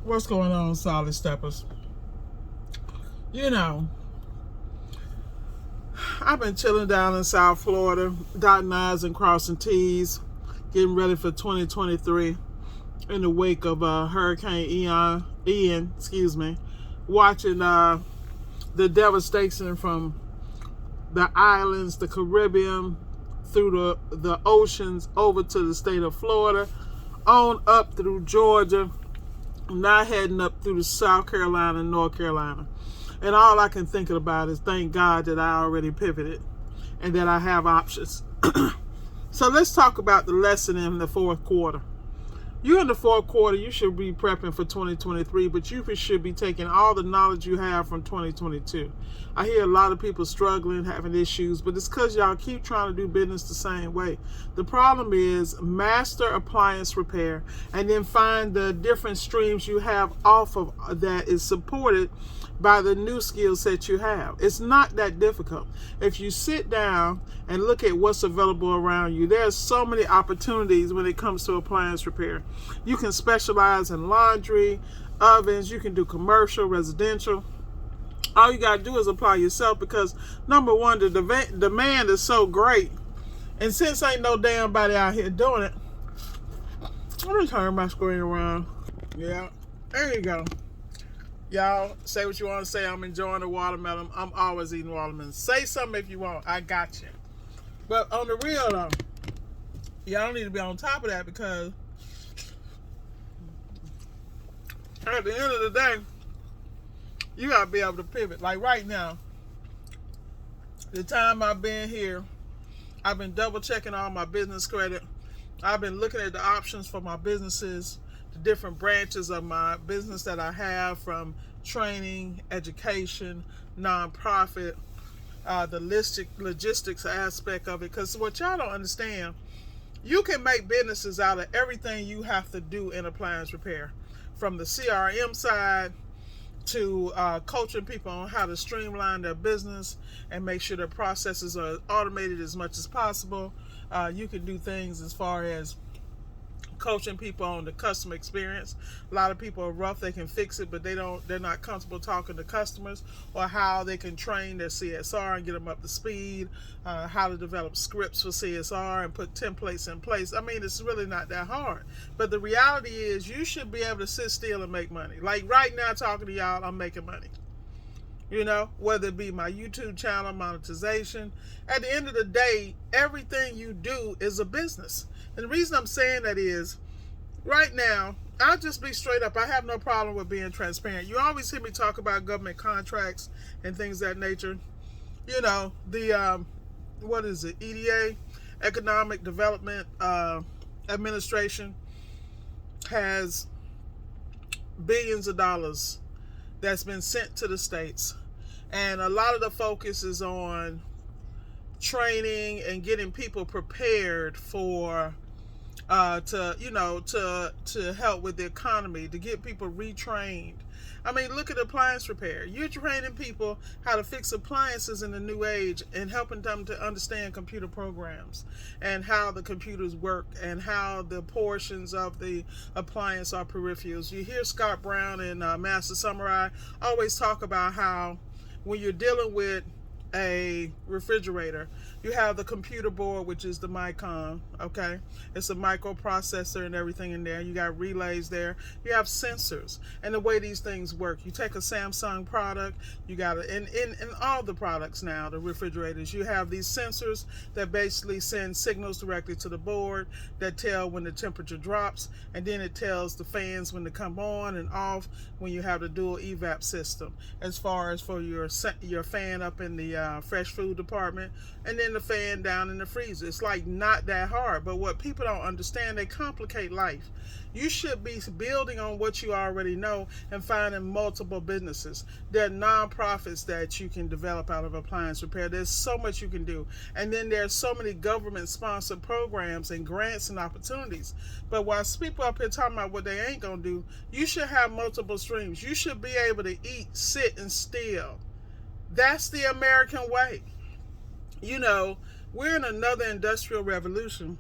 What's going on, Solid Steppers? You know, I've been chilling down in South Florida, dotting I's and crossing T's, getting ready for 2023 in the wake of Hurricane Ian, watching the devastation from the islands, the Caribbean, through the oceans, over to the state of Florida, on up through Georgia, now heading up through the South Carolina and North Carolina. And all I can think about is thank God that I already pivoted and that I have options. So let's talk about the lesson in the fourth quarter. You're in the fourth quarter, you should be prepping for 2023, but you should be taking all the knowledge you have from 2022. I hear a lot of people struggling, having issues, but it's because y'all keep trying to do business the same way. The problem is master appliance repair and then find the different streams you have off of that is supported by the new skill set you have. It's not that difficult. If you sit down and look at what's available around you, there's so many opportunities when it comes to appliance repair. You can specialize in laundry, ovens, you can do commercial, residential. All you got to do is apply yourself because, number one, the demand is so great. And since ain't no damn body out here doing it, let me turn my screen around. Yeah, there you go. Y'all, say what you want to say. I'm enjoying the watermelon. I'm always eating watermelon. Say something if you want. I got you. But on the real, though, y'all need to be on top of that because at the end of the day, you got to be able to pivot. Like right now, the time I've been here, I've been double checking all my business credit. I've been looking at the options for my businesses, the different branches of my business that I have, from training, education, nonprofit, the logistics aspect of it. Because what y'all don't understand, you can make businesses out of everything you have to do in appliance repair, from the CRM side to coaching people on how to streamline their business and make sure their processes are automated as much as possible. You can do things as far as coaching people on the customer experience. A lot of people are rough, they can fix it, but they're not comfortable talking to customers, or how they can train their CSR and get them up to speed, how to develop scripts for CSR and put templates in place. I mean, it's really not that hard. But the reality is you should be able to sit still and make money. Like right now talking to y'all, I'm making money. You know, whether it be my YouTube channel, monetization. At the end of the day, everything you do is a business. And the reason I'm saying that is, right now, I'll just be straight up. I have no problem with being transparent. You always hear me talk about government contracts and things of that nature. You know, the, what is it, EDA, Economic Development Administration, has billions of dollars that's been sent to the states. And a lot of the focus is on training and getting people prepared for to help with the economy, to get people retrained. I mean, look at appliance repair. You're training people how to fix appliances in the new age and helping them to understand computer programs and how the computers work and how the portions of the appliance are peripherals. You hear Scott Brown and Master Samurai always talk about how when you're dealing with a refrigerator, you have the computer board, which is the micron, okay? It's a microprocessor and everything in there. You got relays there. You have sensors. And the way these things work, you take a Samsung product, you got it in all the products now, the refrigerators, you have these sensors that basically send signals directly to the board that tell when the temperature drops, and then it tells the fans when to come on and off when you have the dual evap system, as far as for your fan up in the fresh food department, and then the fan down in the freezer. It's like not that hard, but what people don't understand, they complicate life. You should be building on what you already know and finding multiple businesses. There are nonprofits that you can develop out of appliance repair. There's so much you can do. And then there's so many government-sponsored programs and grants and opportunities. But while people up here talking about what they ain't gonna do, you should have multiple streams. You should be able to eat, sit, and steal. That's the American way. You know, we're in another industrial revolution.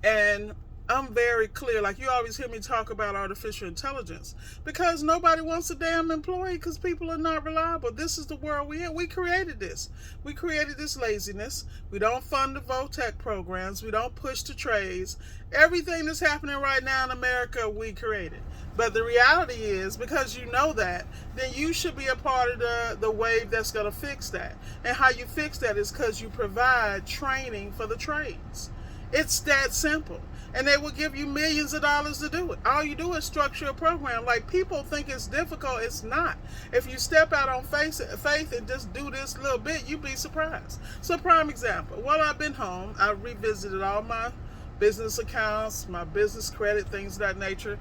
And I'm very clear. Like, you always hear me talk about artificial intelligence because nobody wants a damn employee because people are not reliable. This is the world we're in. We created this. We created this laziness. We don't fund the VOTEC programs. We don't push the trades. Everything that's happening right now in America, we created. But the reality is, because you know that, then you should be a part of the wave that's going to fix that. And how you fix that is because you provide training for the trades. It's that simple. And they will give you millions of dollars to do it. All you do is structure a program. Like, people think it's difficult. It's not. If you step out on faith and just do this little bit, you'd be surprised. So, prime example. While I've been home, I revisited all my business accounts, my business credit, things of that nature.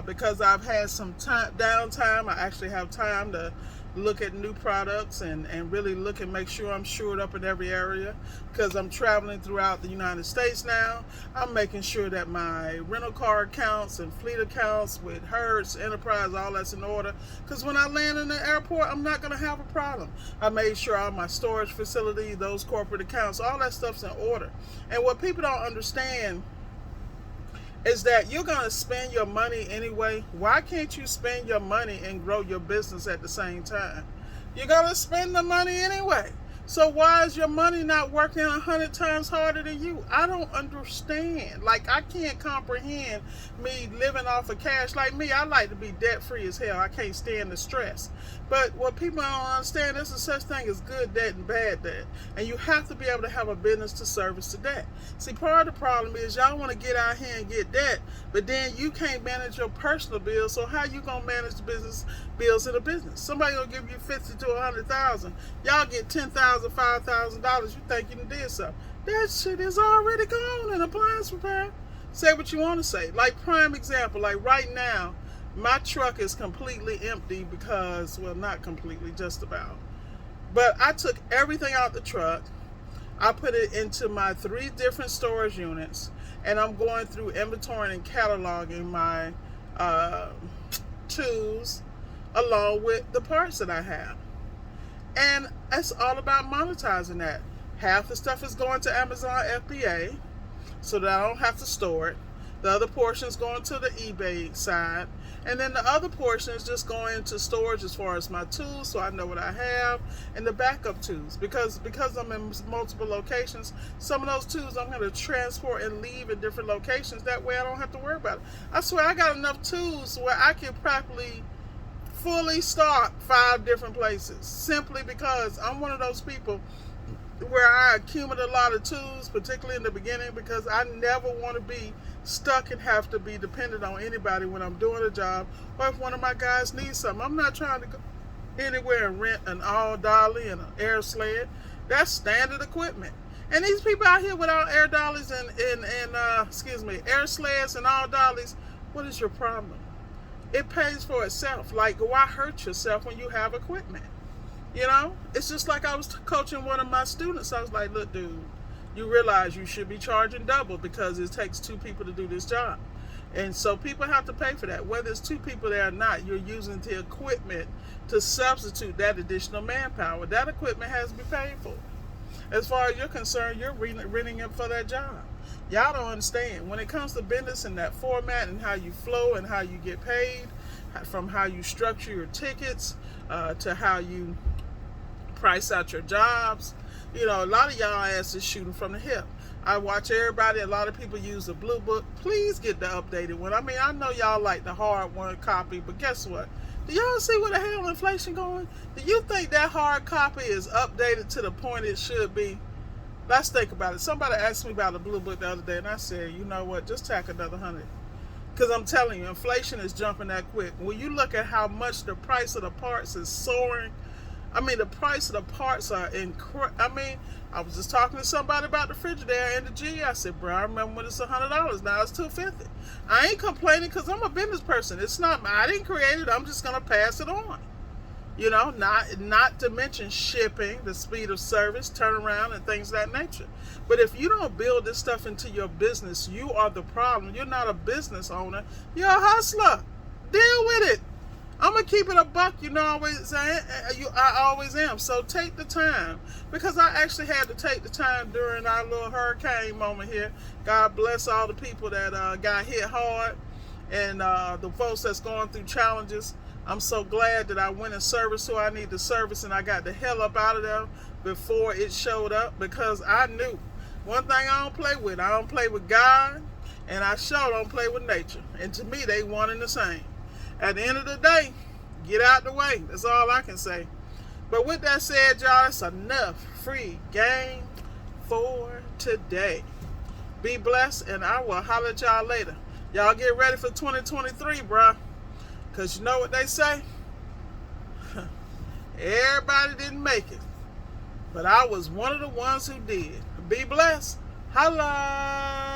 Because I've had some downtime, I actually have time to look at new products and really look and make sure I'm shored up in every area. Because I'm traveling throughout the United States now, I'm making sure that my rental car accounts and fleet accounts with Hertz, Enterprise, all that's in order. Because when I land in the airport, I'm not going to have a problem. I made sure all my storage facilities, those corporate accounts, all that stuff's in order. And what people don't understand is that you're going to spend your money anyway. Why can't you spend your money and grow your business at the same time? You're going to spend the money anyway. So why is your money not working 100 times harder than you? I don't understand. Like, I can't comprehend me living off of cash. Like me, I like to be debt free as hell. I can't stand the stress. But what people don't understand, there's a such thing as good debt and bad debt. And you have to be able to have a business to service the debt. See, part of the problem is y'all want to get out here and get debt, but then you can't manage your personal bills. So how you going to manage the business bills in a business? Somebody going to give you $50,000 to $100,000. Y'all get $10,000, $5,000. You think you did something. That shit is already gone in appliance repair. Say what you want to say. Like, prime example, like right now, my truck is completely empty because, well, not completely, just about. But I took everything out the truck. I put it into my 3 different storage units, and I'm going through inventorying and cataloging my tools along with the parts that I have. And it's all about monetizing that. Half the stuff is going to Amazon FBA so that I don't have to store it. The other portion is going to the eBay side. And then the other portion is just going into storage as far as my tools, so I know what I have, and the backup tools. Because I'm in multiple locations, some of those tools I'm going to transport and leave in different locations. That way I don't have to worry about it. I swear I got enough tools where I can practically fully stock 5 different places, simply because I'm one of those people where I accumulate a lot of tools, particularly in the beginning, because I never want to be stuck and have to be dependent on anybody when I'm doing a job, or if one of my guys needs something. I'm not trying to go anywhere and rent an all dolly and an air sled. That's standard equipment. And these people out here without air dollies and air sleds and all dollies, what is your problem? It pays for itself. Like, why hurt yourself when you have equipment? You know, it's just like I was coaching one of my students. I was like, look, dude, you realize you should be charging double because it takes 2 people to do this job. And so people have to pay for that. Whether it's 2 people there or not, you're using the equipment to substitute that additional manpower. That equipment has to be paid for. As far as you're concerned, you're renting it for that job. Y'all don't understand. When it comes to business and that format and how you flow and how you get paid, from how you structure your tickets to how you price out your jobs, you know, a lot of y'all asses shooting from the hip. I watch everybody, a lot of people use the blue book. Please get the updated one. I mean, I know y'all like the hard one copy, but guess what? Do y'all see where the hell inflation going? Do you think that hard copy is updated to the point it should be? Let's think about it. Somebody asked me about the blue book the other day, and I said, you know what, just tack another 100. Because I'm telling you, inflation is jumping that quick. When you look at how much the price of the parts is soaring, I mean, the price of the parts are incredible. I mean, I was just talking to somebody about the Frigidaire and the G. I said, bro, I remember when it's $100. Now it's $250. I ain't complaining because I'm a business person. It's not, I didn't create it. I'm just going to pass it on. You know, not to mention shipping, the speed of service, turnaround, and things of that nature. But if you don't build this stuff into your business, you are the problem. You're not a business owner. You're a hustler. Deal with it. I'm gonna keep it a buck, I always am. So take the time, because I actually had to take the time during our little hurricane moment here. God bless all the people that got hit hard, and the folks that's going through challenges. I'm so glad that I went and serviced who I need to service, and I got the hell up out of there before it showed up, because I knew one thing I don't play with. I don't play with God, and I sure don't play with nature. And to me, they one and the same. At the end of the day, get out the way. That's all I can say. But with that said, y'all, that's enough free game for today. Be blessed, and I will holler at y'all later. Y'all get ready for 2023, bruh. Because you know what they say? Everybody didn't make it, but I was one of the ones who did. Be blessed. Holla.